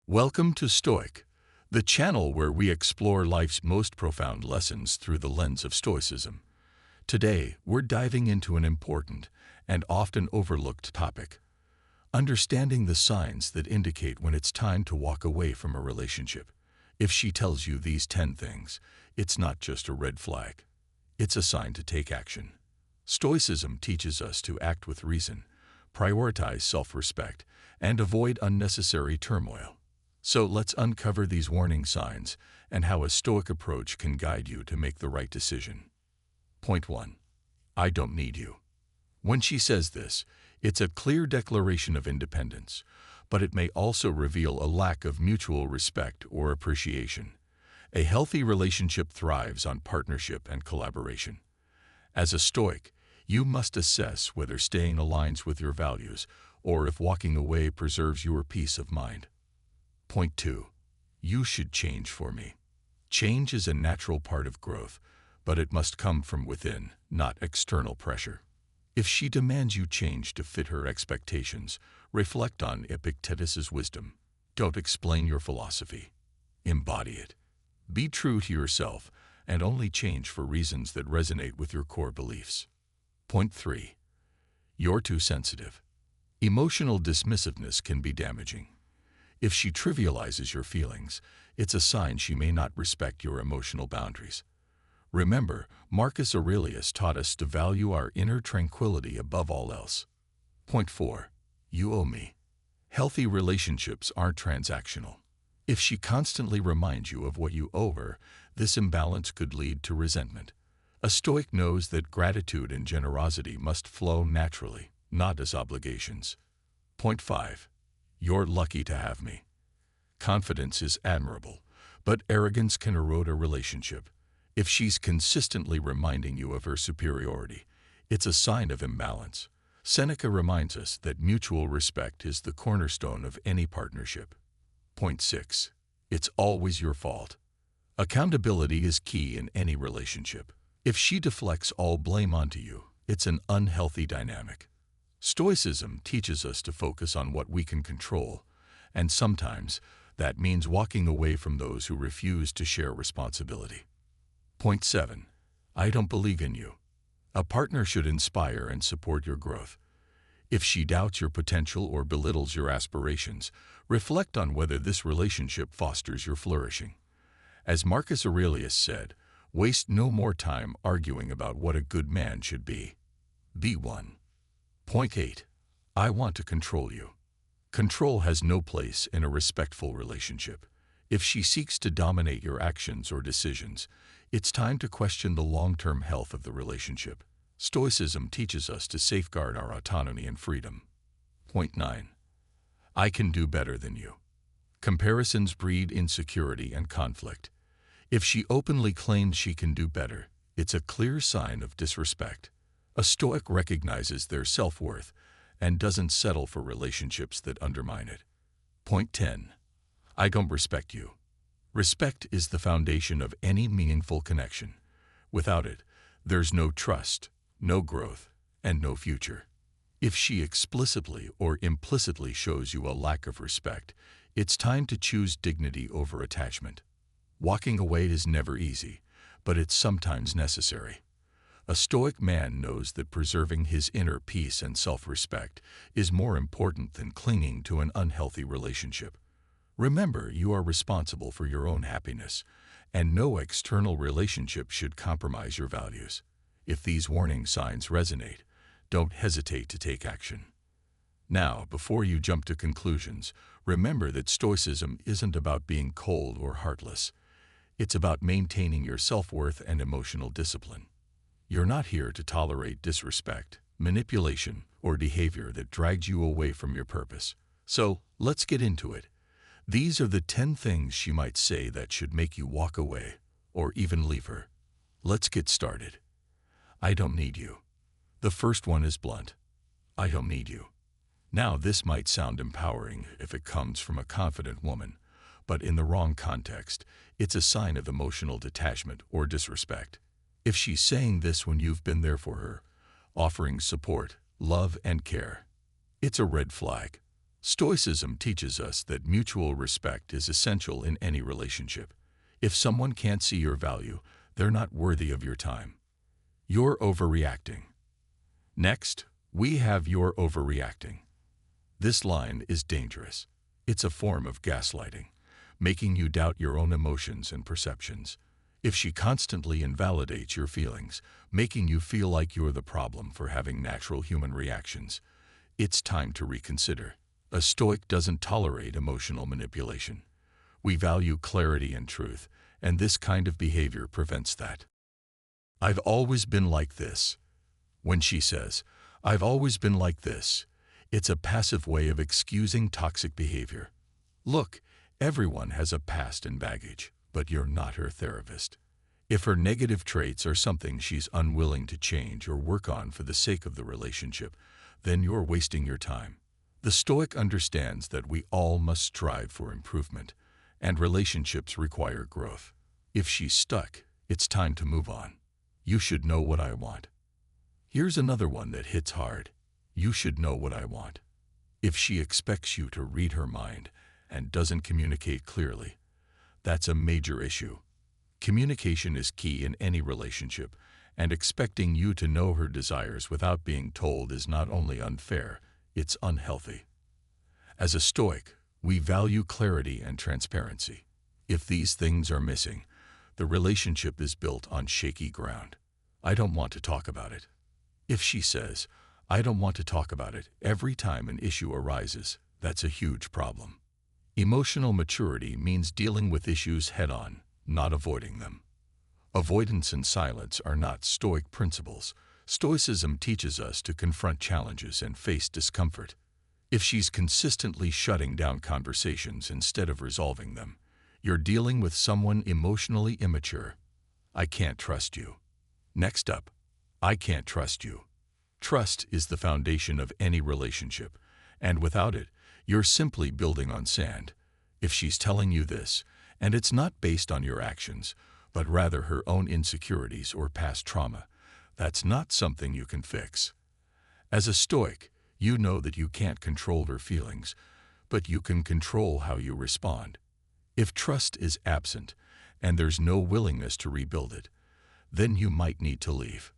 Welcome to Stoic, the channel where we explore life's most profound lessons through the lens of Stoicism. Today, we're diving into an important and often overlooked topic: understanding the signs that indicate when it's time to walk away from a relationship. If she tells you these 10 things, it's not just a red flag. It's a sign to take action. Stoicism teaches us to act with reason, prioritize self-respect, and avoid unnecessary turmoil. So let's uncover these warning signs and how a Stoic approach can guide you to make the right decision. Point 1. I don't need you. When she says this, it's a clear declaration of independence, but it may also reveal a lack of mutual respect or appreciation. A healthy relationship thrives on partnership and collaboration. As a Stoic, you must assess whether staying aligns with your values or if walking away preserves your peace of mind. Point 2. You should change for me. Change is a natural part of growth, but it must come from within, not external pressure. If she demands you change to fit her expectations, reflect on Epictetus's wisdom. Don't explain your philosophy. Embody it. Be true to yourself and only change for reasons that resonate with your core beliefs. Point 3. You're too sensitive. Emotional dismissiveness can be damaging. If she trivializes your feelings, it's a sign she may not respect your emotional boundaries. Remember, Marcus Aurelius taught us to value our inner tranquility above all else. Point 4. You owe me. Healthy relationships aren't transactional. If she constantly reminds you of what you owe her, this imbalance could lead to resentment. A Stoic knows that gratitude and generosity must flow naturally, not as obligations. Point 5. You're lucky to have me. Confidence is admirable, but arrogance can erode a relationship. If she's consistently reminding you of her superiority, it's a sign of imbalance. Seneca reminds us that mutual respect is the cornerstone of any partnership. Point 6. It's always your fault. Accountability is key in any relationship. If she deflects all blame onto you, it's an unhealthy dynamic. Stoicism teaches us to focus on what we can control, and sometimes that means walking away from those who refuse to share responsibility. Point 7. I don't believe in you. A partner should inspire and support your growth. If she doubts your potential or belittles your aspirations, reflect on whether this relationship fosters your flourishing. As Marcus Aurelius said, waste no more time arguing about what a good man should be. Be one. Point 8. I want to control you. Control has no place in a respectful relationship. If she seeks to dominate your actions or decisions, it's time to question the long-term health of the relationship. Stoicism teaches us to safeguard our autonomy and freedom. Point 9. I can do better than you. Comparisons breed insecurity and conflict. If she openly claims she can do better, it's a clear sign of disrespect. A Stoic recognizes their self-worth and doesn't settle for relationships that undermine it. Point 10. I don't respect you. Respect is the foundation of any meaningful connection. Without it, there's no trust, no growth, and no future. If she explicitly or implicitly shows you a lack of respect, it's time to choose dignity over attachment. Walking away is never easy, but it's sometimes necessary. A Stoic man knows that preserving his inner peace and self-respect is more important than clinging to an unhealthy relationship. Remember, you are responsible for your own happiness, and no external relationship should compromise your values. If these warning signs resonate, don't hesitate to take action. Now, before you jump to conclusions, remember that Stoicism isn't about being cold or heartless. It's about maintaining your self-worth and emotional discipline. You're not here to tolerate disrespect, manipulation, or behavior that drags you away from your purpose. So, let's get into it. These are the 10 things she might say that should make you walk away, or even leave her. Let's get started. I don't need you. The first one is blunt. I don't need you. Now, this might sound empowering if it comes from a confident woman, but in the wrong context, it's a sign of emotional detachment or disrespect. If she's saying this when you've been there for her, offering support, love, and care, it's a red flag. Stoicism teaches us that mutual respect is essential in any relationship. If someone can't see your value, they're not worthy of your time. You're overreacting. Next, we have "you're overreacting." This line is dangerous. It's a form of gaslighting, making you doubt your own emotions and perceptions. If she constantly invalidates your feelings, making you feel like you're the problem for having natural human reactions, it's time to reconsider. A Stoic doesn't tolerate emotional manipulation. We value clarity and truth, and this kind of behavior prevents that. "I've always been like this." When she says, "I've always been like this," it's a passive way of excusing toxic behavior. Look, everyone has a past and baggage, but you're not her therapist. If her negative traits are something she's unwilling to change or work on for the sake of the relationship, then you're wasting your time. The Stoic understands that we all must strive for improvement, and relationships require growth. If she's stuck, it's time to move on. "You should know what I want." Here's another one that hits hard. You should know what I want. If she expects you to read her mind and doesn't communicate clearly, that's a major issue. Communication is key in any relationship, and expecting you to know her desires without being told is not only unfair, it's unhealthy. As a Stoic, we value clarity and transparency. If these things are missing, the relationship is built on shaky ground. "I don't want to talk about it." If she says, "I don't want to talk about it," every time an issue arises, that's a huge problem. Emotional maturity means dealing with issues head-on, not avoiding them. Avoidance and silence are not Stoic principles. Stoicism teaches us to confront challenges and face discomfort. If she's consistently shutting down conversations instead of resolving them, you're dealing with someone emotionally immature. "I can't trust you." Next up, "I can't trust you." Trust is the foundation of any relationship, and without it, you're simply building on sand. If she's telling you this, and it's not based on your actions, but rather her own insecurities or past trauma, that's not something you can fix. As a Stoic, you know that you can't control her feelings, but you can control how you respond. If trust is absent, and there's no willingness to rebuild it, then you might need to leave.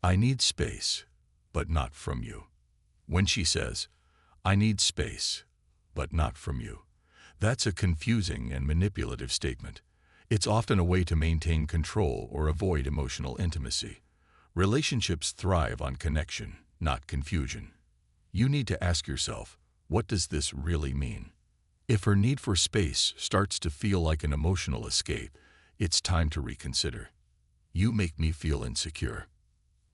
"I need space, but not from you." When she says, "I need space, but not from you," that's a confusing and manipulative statement. It's often a way to maintain control or avoid emotional intimacy. Relationships thrive on connection, not confusion. You need to ask yourself, what does this really mean? If her need for space starts to feel like an emotional escape, it's time to reconsider. "You make me feel insecure."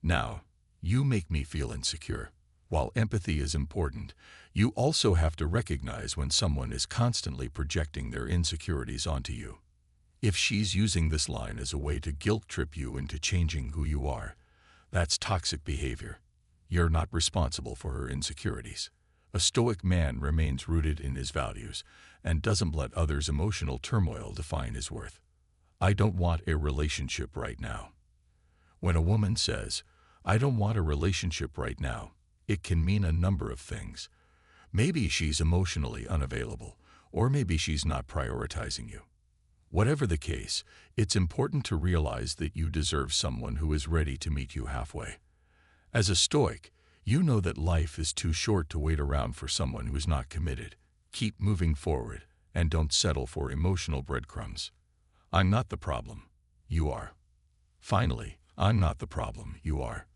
Now, you make me feel insecure. While empathy is important, you also have to recognize when someone is constantly projecting their insecurities onto you. If she's using this line as a way to guilt trip you into changing who you are, that's toxic behavior. You're not responsible for her insecurities. A Stoic man remains rooted in his values and doesn't let others' emotional turmoil define his worth. "I don't want a relationship right now." When a woman says, "I don't want a relationship right now," it can mean a number of things. Maybe she's emotionally unavailable, or maybe she's not prioritizing you. Whatever the case, it's important to realize that you deserve someone who is ready to meet you halfway. As a Stoic, you know that life is too short to wait around for someone who's not committed. Keep moving forward, and don't settle for emotional breadcrumbs. I'm not the problem. You are. Finally, I'm not the problem. You are.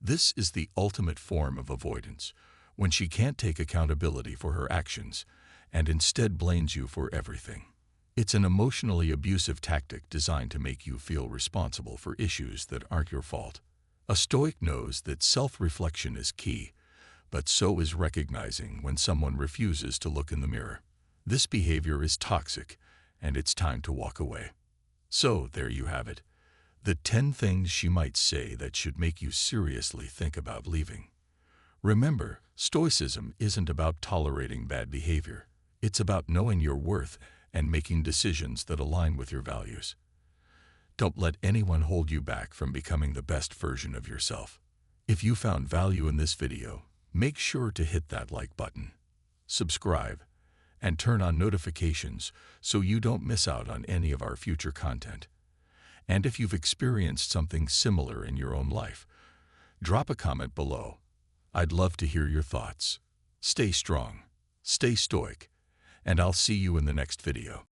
This is the ultimate form of avoidance, when she can't take accountability for her actions and instead blames you for everything. It's an emotionally abusive tactic designed to make you feel responsible for issues that aren't your fault. A Stoic knows that self-reflection is key, but so is recognizing when someone refuses to look in the mirror. This behavior is toxic, and it's time to walk away. So, there you have it. The 10 things she might say that should make you seriously think about leaving. Remember, Stoicism isn't about tolerating bad behavior. It's about knowing your worth and making decisions that align with your values. Don't let anyone hold you back from becoming the best version of yourself. If you found value in this video, make sure to hit that like button. subscribe, and turn on notifications so you don't miss out on any of our future content. And if you've experienced something similar in your own life, drop a comment below. I'd love to hear your thoughts. Stay strong, stay stoic, and I'll see you in the next video.